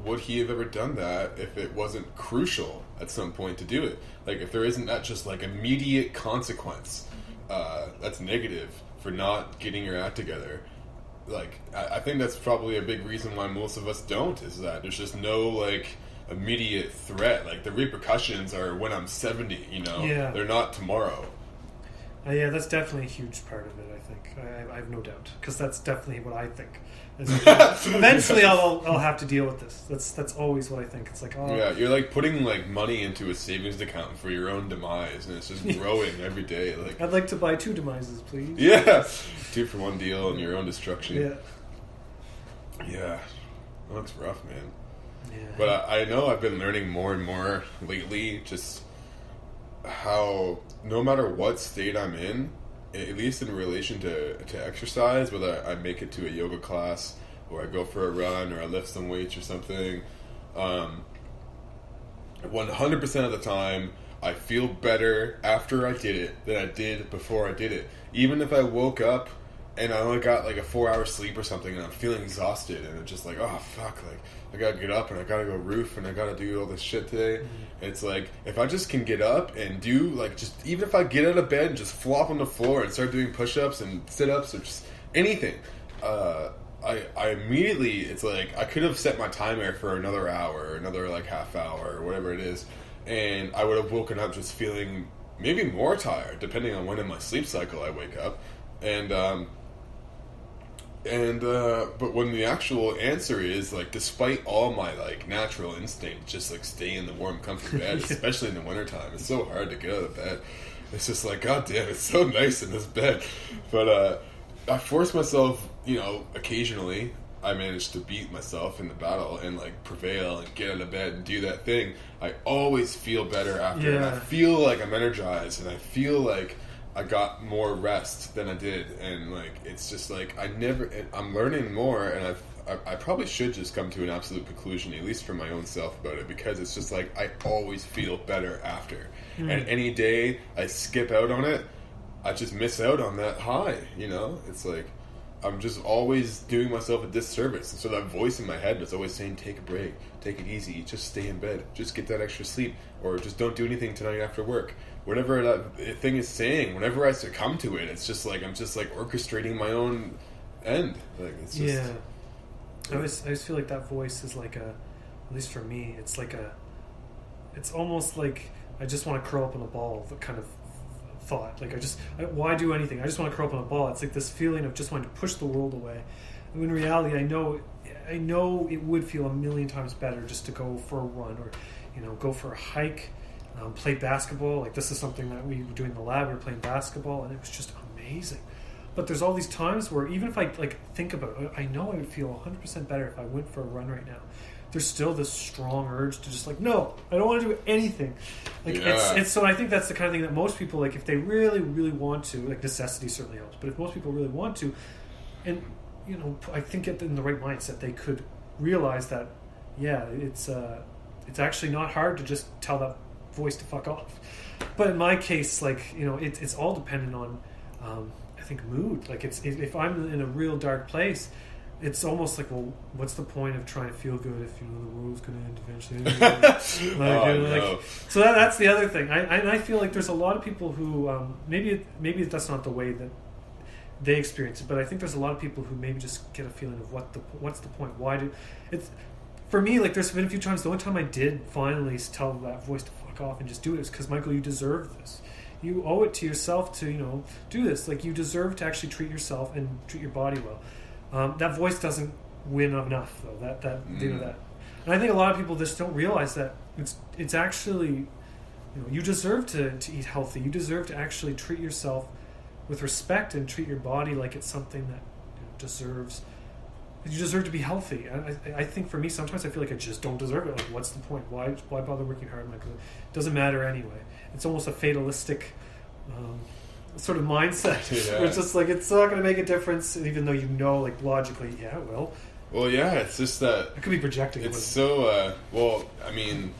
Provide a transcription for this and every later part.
would he have ever done that if it wasn't crucial at some point to do it? Like, if there isn't that just, like, immediate consequence that's negative for not getting your act together. Like, I think that's probably a big reason why most of us don't, is that there's just no, like, immediate threat. Like, the repercussions are when I'm 70, you know? Yeah. They're not tomorrow. Yeah, that's definitely a huge part of it, I think. I have no doubt. Because that's definitely what I think. Eventually, I'll have to deal with this. That's always what I think. It's like, oh... Yeah, you're like putting like money into a savings account for your own demise, and it's just growing every day. Like, I'd like to buy 2 demises, please. Yeah, 2 for 1 deal and your own destruction. Yeah, well, that's rough, man. Yeah. But I know I've been learning more and more lately, just how no matter what state I'm in, at least in relation to exercise, whether I make it to a yoga class or I go for a run or I lift some weights or something, 100% of the time I feel better after I did it than I did before I did it. Even if I woke up and I only got like a 4-hour sleep or something and I'm feeling exhausted and it's just like, oh fuck, like I gotta get up and I gotta go roof and I gotta do all this shit today. Mm-hmm. It's like, if I just can get up and do like, just even if I get out of bed and just flop on the floor and start doing push-ups and sit-ups or just anything, I immediately, it's like I could have set my timer for another hour or another like half hour or whatever it is, and I would have woken up just feeling maybe more tired depending on when in my sleep cycle I wake up. But when the actual answer is like, despite all my like natural instinct, just like stay in the warm, comfy bed, especially in the wintertime, it's so hard to get out of bed. It's just like, god damn, it's so nice in this bed. But I force myself, you know, occasionally I manage to beat myself in the battle and like prevail and get out of bed and do that thing. I always feel better after, and I feel like I'm energized, and I feel like I got more rest than I did, and like it's just like I'm learning more, and I probably should just come to an absolute conclusion, at least for my own self, about it, because it's just like I always feel better after, and any day I skip out on it, I just miss out on that high, you know? It's like I'm just always doing myself a disservice, and so that voice in my head is always saying, take a break, take it easy, just stay in bed, just get that extra sleep, or just don't do anything tonight after work. Whatever that thing is saying, whenever I succumb to it, it's just like I'm just like orchestrating my own end. Like it's just I always feel like that voice is like at least for me, it's like it's almost like I just want to curl up in a ball. The kind of thought, like why do anything? I just want to curl up in a ball. It's like this feeling of just wanting to push the world away. And in reality, I know it would feel a million times better just to go for a run, or go for a hike. Play basketball. Like, this is something that we were doing in the lab. We were playing basketball, and it was just amazing. But there's all these times where even if I think about it, I know I would feel 100% better if I went for a run right now. There's still this strong urge to just like, no, I don't want to do anything. Like it's so I think that's the kind of thing that most people, like, if they really, really want to, like, necessity certainly helps, but if most people really want to, and I think in the right mindset, they could realize that it's actually not hard to just tell that voice to fuck off. But in my case, like, it's all dependent on I think mood. Like, if I'm in a real dark place, it's almost like, well, what's the point of trying to feel good if the world's going to end eventually? So that's the other thing. I feel like there's a lot of people who maybe that's not the way that they experience it, but I think there's a lot of people who maybe just get a feeling of what's the point? Why do it's for me, like, there's been a few times. The only time I did finally tell that voice to fuck off and just do it is because, Michael, you deserve this. You owe it to yourself to do this. Like, you deserve to actually treat yourself and treat your body well. That voice doesn't win enough, though. That. And I think a lot of people just don't realize that it's actually, you deserve to eat healthy. You deserve to actually treat yourself with respect and treat your body like it's something that deserves. You deserve to be healthy. I think for me, sometimes I feel like I just don't deserve it. Like, what's the point? Why bother working hard? Like, it doesn't matter anyway. It's almost a fatalistic sort of mindset. Where it's just like, it's not going to make a difference, even though like, logically, yeah, it will. Well, yeah, it's just that... I could be projecting. It's so... well, I mean,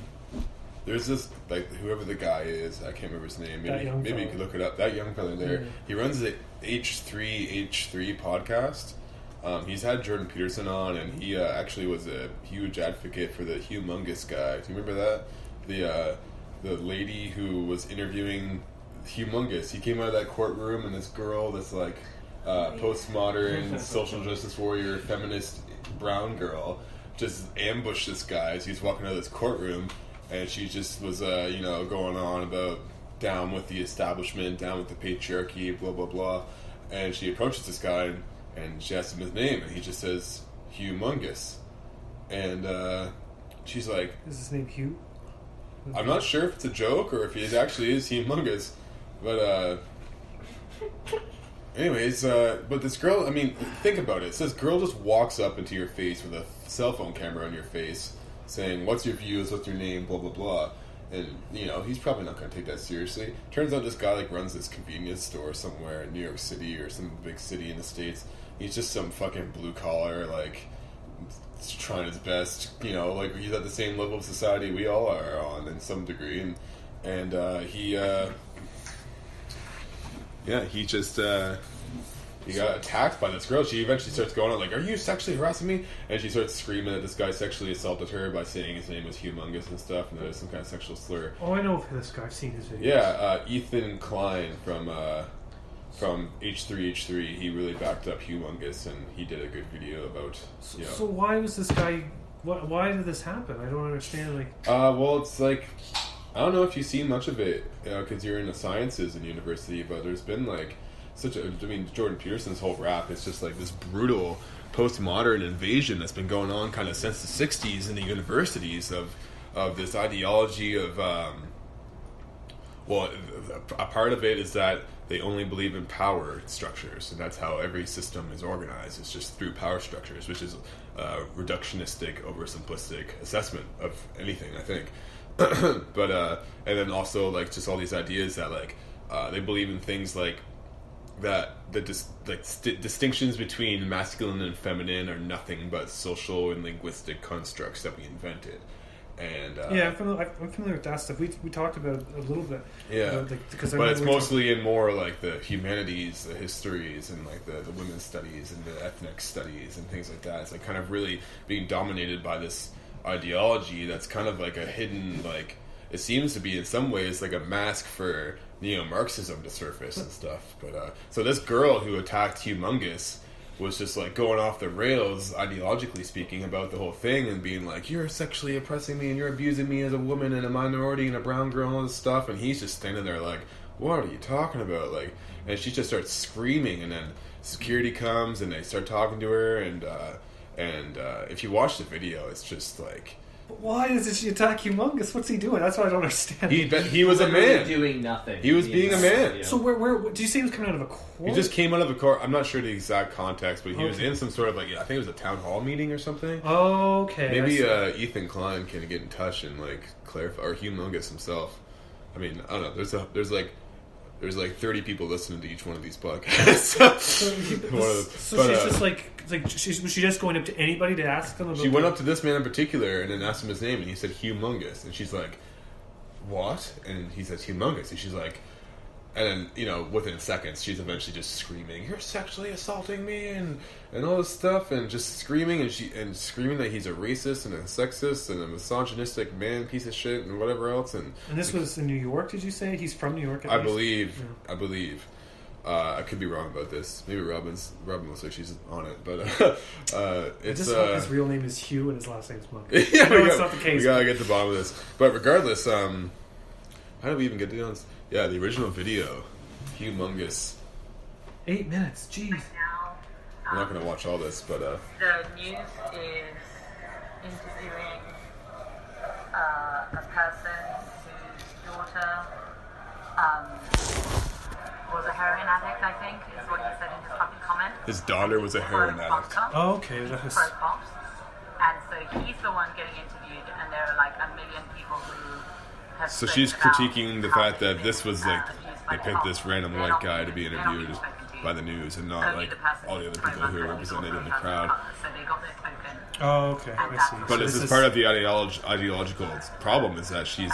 there's this, like, whoever the guy is, I can't remember his name. Maybe you could look it up. That young fella there, he runs the H3 podcast. He's had Jordan Peterson on, and he actually was a huge advocate for the humongous guy. Do you remember that? The lady who was interviewing Humongous. He came out of that courtroom, and this girl, this like postmodern social justice warrior, feminist brown girl, just ambushed this guy as he's walking out of this courtroom, and she just was going on about down with the establishment, down with the patriarchy, blah blah blah, and she approaches this guy and she asks him his name, and he just says Humongous, and she's like, "Is his name Hugh?" I'm not sure if it's a joke or if he actually is humongous, but anyways, but this girl, I mean, think about it. It says girl just walks up into your face with a cell phone camera on your face, saying, "What's your views? What's your name? Blah blah blah." And he's probably not going to take that seriously. Turns out this guy like runs this convenience store somewhere in New York City or some big city in the States. He's just some fucking blue collar, like, trying his best, like he's at the same level of society we all are on in some degree, and he got attacked by this girl. She eventually starts going on like, "Are you sexually harassing me?" And she starts screaming that this guy sexually assaulted her by saying his name was Humongous and stuff, and that was some kind of sexual slur. Oh, I know of this guy. I've seen his videos. Yeah, Ethan Klein from H3H3, he really backed up Humongous, and he did a good video about. So why was this guy? Why did this happen? I don't understand. Like, well, it's like, I don't know if you've seen much of it because you're in the sciences in university, but there's been like Jordan Peterson's whole rap is just like this brutal postmodern invasion that's been going on kind of since the '60s in the universities of this ideology of. Well, a part of it is that they only believe in power structures, and that's how every system is organized. It's just through power structures, which is a reductionistic, oversimplistic assessment of anything, I think. But and then also like just all these ideas that like they believe in things like that the distinctions between masculine and feminine are nothing but social and linguistic constructs that we invented. And yeah, I'm familiar with that stuff. We talked about it a little bit. Yeah, but it's mostly in more like the humanities, the histories, and like the women's studies and the ethnic studies and things like that. It's like kind of really being dominated by this ideology that's kind of like a hidden, like it seems to be in some ways like a mask for neo-Marxism to surface and stuff. But so this girl who attacked Humongous was just like going off the rails ideologically speaking about the whole thing and being like, "You're sexually oppressing me and you're abusing me as a woman and a minority and a brown girl and all this stuff," and he's just standing there like, "What are you talking about?" Like, and she just starts screaming, and then security comes and they start talking to her, and if you watch the video, it's just like, but why does she attack Humongous? What's he doing? That's what I don't understand. He was a man doing nothing. He was being a man. So where do you say he was coming out of a court? He just came out of a court. I'm not sure the exact context, but he was in some sort of like, I think it was a town hall meeting or something. Okay. Maybe Ethan Klein can get in touch and like clarify, or Humongous himself. I mean, I don't know. There's like 30 people listening to each one of these podcasts. So she's just like was she just going up to anybody to ask them about? She went up to this man in particular and then asked him his name, and he said Humongous, and she's like, "What?" And he says Humongous, and she's like, and then within seconds she's eventually just screaming, "You're sexually assaulting me," and all this stuff, and just screaming and screaming that he's a racist and a sexist and a misogynistic man piece of shit and whatever else. And this was in New York, did you say? He's from New York, I believe. I could be wrong about this. Maybe Robin looks like she's on it, but it's just hope his real name is Hugh and his last name is Monk. Yeah, it's not the case. We gotta get to the bottom of this. But regardless, how did we even get to this? Yeah, the original video, Humongous. 8 minutes, jeez. We're not gonna watch all this, but the news is interviewing a person whose daughter was a heroin addict, I think, is what he said in his fucking comment. His daughter was a heroin addict. Oh, okay. Pro-cops. And so he's the one getting interviewed, and there are like a million people who have... So she's critiquing the fact that this was like, they picked this random white guy to be interviewed by the news and not like all the other people who are represented in the crowd. So they got this open. Oh, okay, I see. But this is part of the ideological problem, is that she's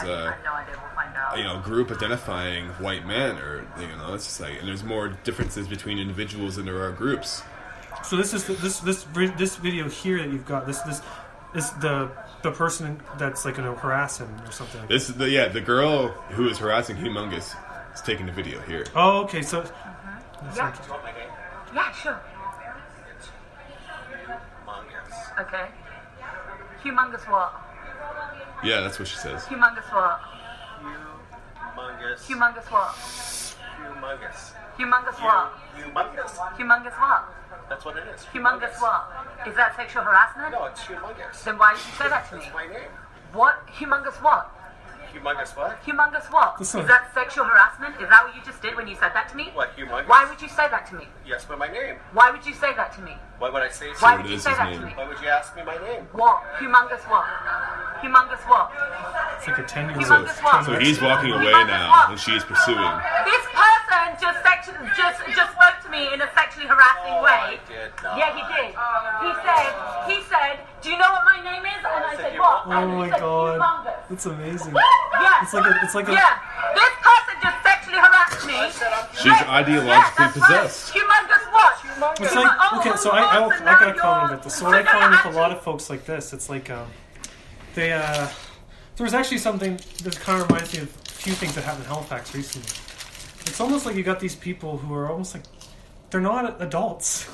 group identifying white men, or it's just like, and there's more differences between individuals than there are groups. So this is this video here that you've got. This is the person that's like going to harass him or something. This is the girl who is harassing Humongous is taking the video here. Oh, okay. So Yeah. Yeah, sure. Humongous. Okay. Humongous what? Yeah, that's what she says. Humongous what? Humongous. Humongous what? Humongous. Humongous what? Humongous. Humongous what? That's what it is. Humongous what? Is that sexual harassment? No, it's humongous. Then why did you say that to me? That's my name. What? Humongous what? Humongous what? Humongous what? This Is one- that sexual harassment? Is that what you just did when you said that to me? What, humongous? Why would you say that to me? Yes, but my name. Why would you say that to me? Why would I say so? Why what would you is say his that to name? me? Why would you ask me my name? What? Humongous what? Humongous what? it's like a 10-year-old. Humongous what? So he's walking away Humongous now, what? and she's pursuing. This person just spoke to me in a sexually harassing Oh, way. I did not. Yeah, he did. He said, do you know what my name is? And I said, what? Oh And he my said, god, humongous. that's amazing. Yeah. It's like a. Yeah. This person just sexually harassed me. She's ideologically possessed. Right. Humongous what? It's like, okay, so I got a comment about this. So what I find with a lot of folks like this, it's like there was actually something that kind of reminds me of a few things that happened in Halifax recently. It's almost like you got these people who are almost like they're not adults.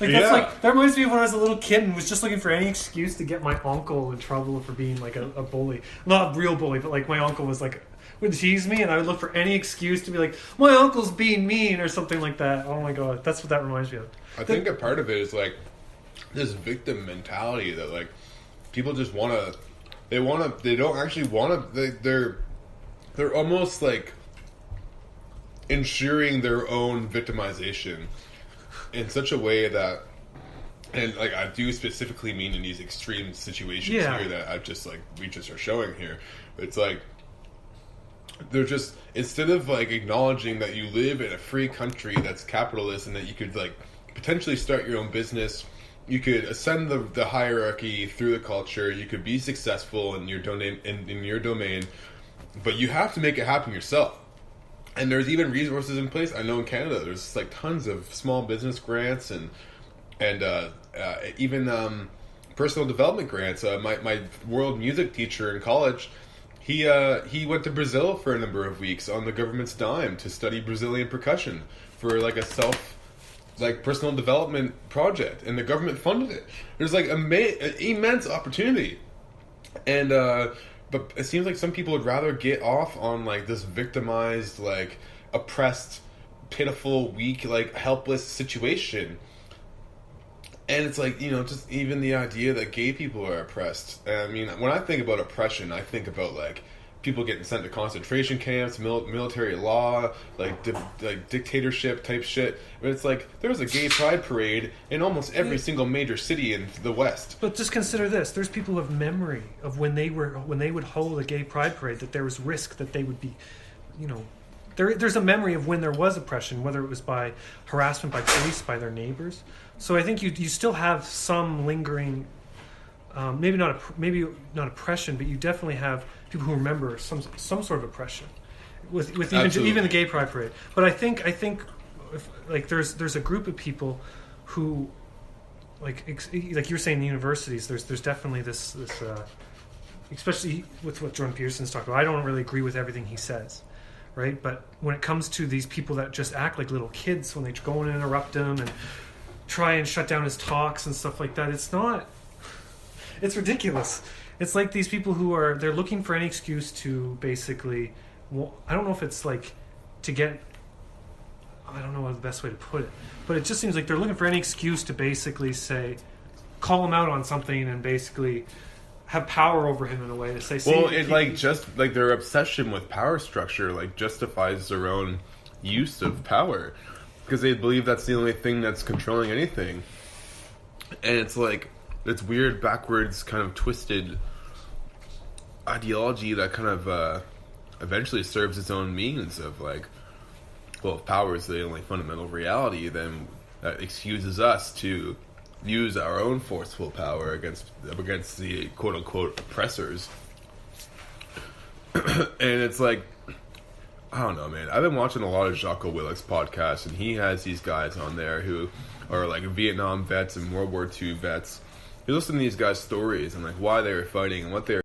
Like that's Yeah. like that reminds me of when I was a little kid and was just looking for any excuse to get my uncle in trouble for being like a bully. Not a real bully, but like my uncle was like would tease me and I would look for any excuse to be like, my uncle's being mean or something like that. Oh my god, that's what that reminds me of. I think a part of it is like this victim mentality that like people just they don't actually want to, they're almost like ensuring their own victimization in such a way that, and like I do specifically mean in these extreme situations Yeah. here that we just are showing here. It's like they're just, instead of like acknowledging that you live in a free country that's capitalist and that you could like potentially start your own business, you could ascend the hierarchy through the culture, you could be successful in your domain, but you have to make it happen yourself. And there's even resources in place. I know in Canada there's like tons of small business grants and even personal development grants. My world music teacher in college, he went to Brazil for a number of weeks on the government's dime to study Brazilian percussion for like a personal development project, and the government funded it. There's like an immense opportunity, and but it seems like some people would rather get off on like this victimized, like oppressed, pitiful, weak, like helpless situation. And it's like, you know, just even the idea that gay people are oppressed. And I mean, when I think about oppression, I think about like people getting sent to concentration camps, military law, like dictatorship type shit. But it's like there was a gay pride parade in almost every single major city in the West. But just consider this: there's people who have memory of when they would hold a gay pride parade, that there was risk that they would be, you know, there's a memory of when there was oppression, whether it was by harassment by police, by their neighbors. So I think you still have some lingering, maybe not oppression, but you definitely have people who remember some sort of oppression with even the gay pride parade. But I think if, like there's a group of people who like you're saying, the universities. There's definitely this especially with what Jordan Peterson's talking about. I don't really agree with everything he says, right? But when it comes to these people that just act like little kids when they go in and interrupt him and try and shut down his talks and stuff like that, it's ridiculous. It's like these people they're looking for any excuse to basically, I don't know if it's like to get, I don't know what the best way to put it, but it just seems like they're looking for any excuse to basically call him out on something and basically have power over him in a way to say, well, it's like just like their obsession with power structure like justifies their own use of power because they believe that's the only thing that's controlling anything. And it's like it's weird, backwards, kind of twisted ideology that kind of eventually serves its own means of like, well, if power is the only fundamental reality, then that excuses us to use our own forceful power against the quote-unquote oppressors. And it's like, I don't know, man. I've been watching a lot of Jocko Willick's podcasts, and he has these guys on there who are like Vietnam vets and World War II vets. You listen to these guys' stories and like why they were fighting and what they were